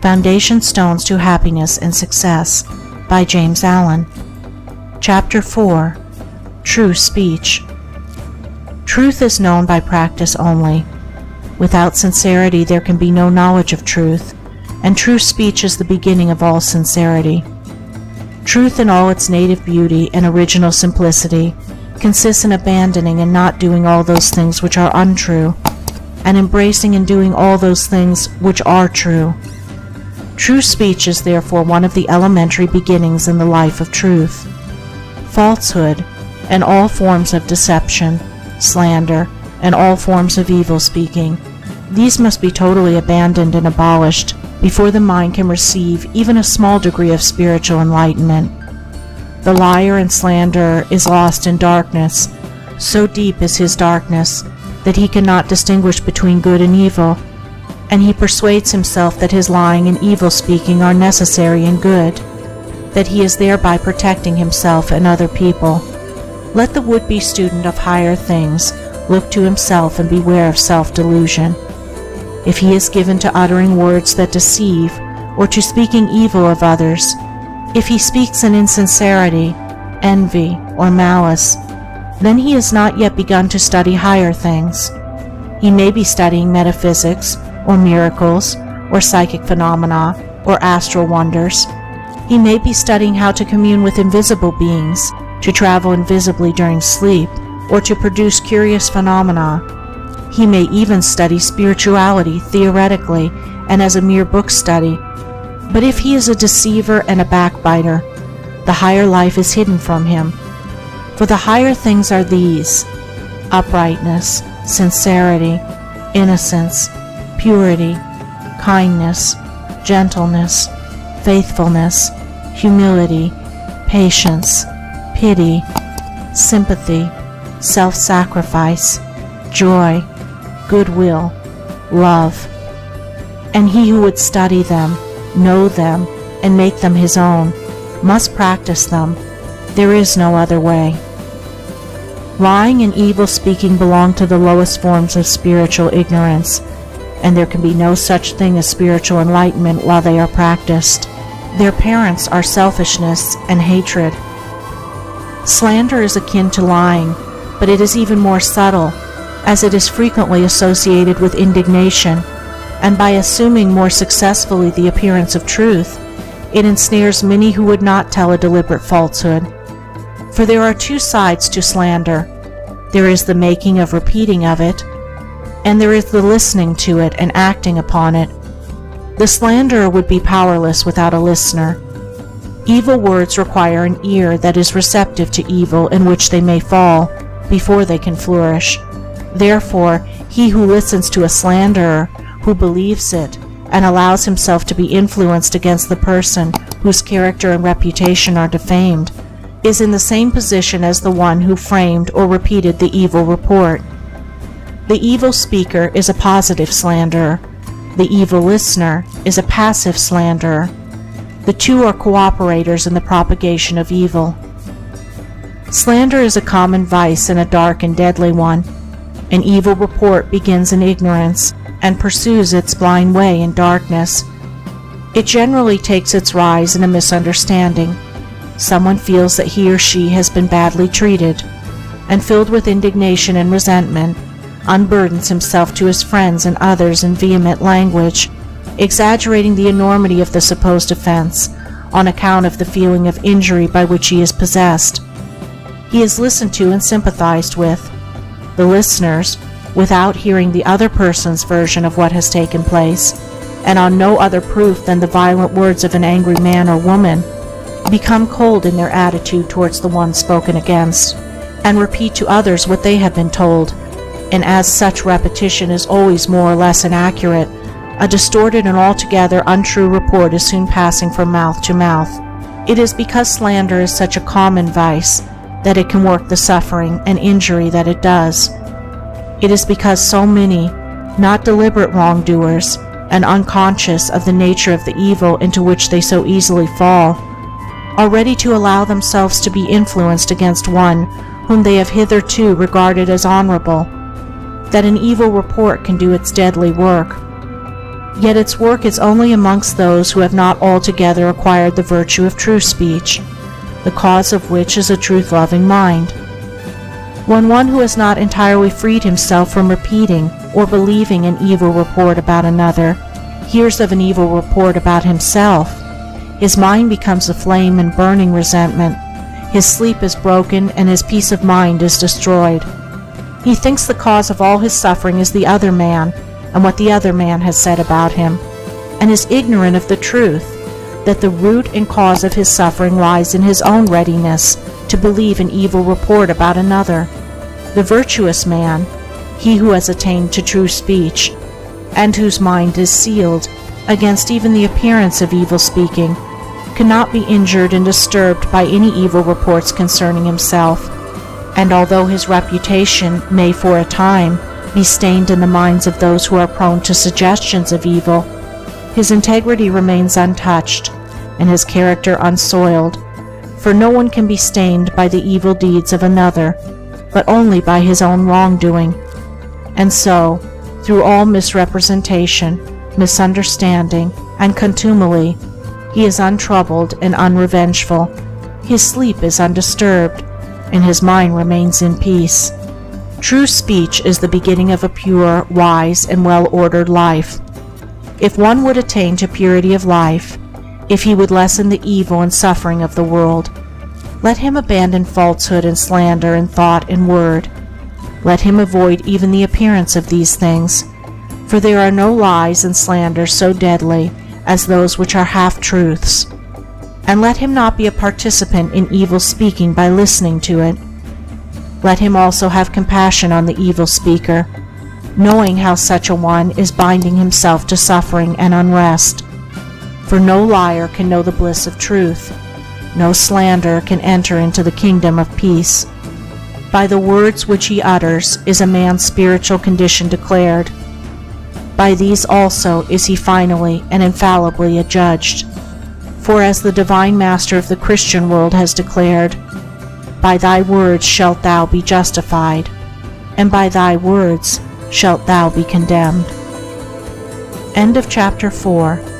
Foundation Stones to Happiness and Success by James Allen. Chapter 4. True Speech. Truth is known by practice only. Without sincerity there can be no knowledge of truth, and true speech is the beginning of all sincerity. Truth in all its native beauty and original simplicity consists in abandoning and not doing all those things which are untrue, and embracing and doing all those things which are true. True speech is therefore one of the elementary beginnings in the life of truth. Falsehood, and all forms of deception, slander, and all forms of evil speaking, these must be totally abandoned and abolished before the mind can receive even a small degree of spiritual enlightenment. The liar and slanderer is lost in darkness. So deep is his darkness that he cannot distinguish between good and evil, and he persuades himself that his lying and evil speaking are necessary and good, that he is thereby protecting himself and other people. Let the would-be student of higher things look to himself and beware of self-delusion. If he is given to uttering words that deceive, or to speaking evil of others, if he speaks in insincerity, envy, or malice, then he has not yet begun to study higher things. He may be studying metaphysics, or miracles, or psychic phenomena, or astral wonders. He may be studying how to commune with invisible beings, to travel invisibly during sleep, or to produce curious phenomena. He may even study spirituality theoretically and as a mere book study. But if he is a deceiver and a backbiter, the higher life is hidden from him. For the higher things are these: uprightness, sincerity, innocence, purity, kindness, gentleness, faithfulness, humility, patience, pity, sympathy, self-sacrifice, joy, goodwill, love. And he who would study them, know them, and make them his own, must practice them. There is no other way. Lying and evil speaking belong to the lowest forms of spiritual ignorance, and there can be no such thing as spiritual enlightenment while they are practiced. Their parents are selfishness and hatred. Slander is akin to lying, but it is even more subtle, as it is frequently associated with indignation, and by assuming more successfully the appearance of truth, it ensnares many who would not tell a deliberate falsehood. For there are two sides to slander. There is the making of repeating of it, and there is the listening to it and acting upon it. The slanderer would be powerless without a listener. Evil words require an ear that is receptive to evil in which they may fall before they can flourish. Therefore, he who listens to a slanderer, who believes it, and allows himself to be influenced against the person whose character and reputation are defamed, is in the same position as the one who framed or repeated the evil report. The evil speaker is a positive slanderer. The evil listener is a passive slanderer. The two are cooperators in the propagation of evil. Slander is a common vice and a dark and deadly one. An evil report begins in ignorance and pursues its blind way in darkness. It generally takes its rise in a misunderstanding. Someone feels that he or she has been badly treated, and filled with indignation and resentment, unburdens himself to his friends and others in vehement language, exaggerating the enormity of the supposed offense on account of the feeling of injury by which he is possessed. He is listened to and sympathized with. The listeners, without hearing the other person's version of what has taken place, and on no other proof than the violent words of an angry man or woman, become cold in their attitude towards the one spoken against, and repeat to others what they have been told, and as such repetition is always more or less inaccurate, a distorted and altogether untrue report is soon passing from mouth to mouth. It is because slander is such a common vice that it can work the suffering and injury that it does. It is because so many, not deliberate wrongdoers, and unconscious of the nature of the evil into which they so easily fall, are ready to allow themselves to be influenced against one whom they have hitherto regarded as honorable, that an evil report can do its deadly work. Yet its work is only amongst those who have not altogether acquired the virtue of true speech, the cause of which is a truth-loving mind. When one who has not entirely freed himself from repeating or believing an evil report about another hears of an evil report about himself, his mind becomes aflame in burning resentment, his sleep is broken, and his peace of mind is destroyed. He thinks the cause of all his suffering is the other man, and what the other man has said about him, and is ignorant of the truth, that the root and cause of his suffering lies in his own readiness to believe an evil report about another. The virtuous man, he who has attained to true speech, and whose mind is sealed against even the appearance of evil speaking, cannot be injured and disturbed by any evil reports concerning himself, and although his reputation may for a time be stained in the minds of those who are prone to suggestions of evil, his integrity remains untouched and his character unsoiled, for no one can be stained by the evil deeds of another, but only by his own wrongdoing. And so, through all misrepresentation, misunderstanding, and contumely, he is untroubled and unrevengeful, his sleep is undisturbed, and his mind remains in peace. True speech is the beginning of a pure, wise, and well-ordered life. If one would attain to purity of life, if he would lessen the evil and suffering of the world, let him abandon falsehood and slander in thought and word. Let him avoid even the appearance of these things, for there are no lies and slanders so deadly as those which are half-truths. And let him not be a participant in evil speaking by listening to it. Let him also have compassion on the evil speaker, knowing how such a one is binding himself to suffering and unrest. For no liar can know the bliss of truth, no slanderer can enter into the kingdom of peace. By the words which he utters is a man's spiritual condition declared. By these also is he finally and infallibly adjudged. For as the divine master of the Christian world has declared, by thy words shalt thou be justified, and by thy words shalt thou be condemned. End of chapter 4.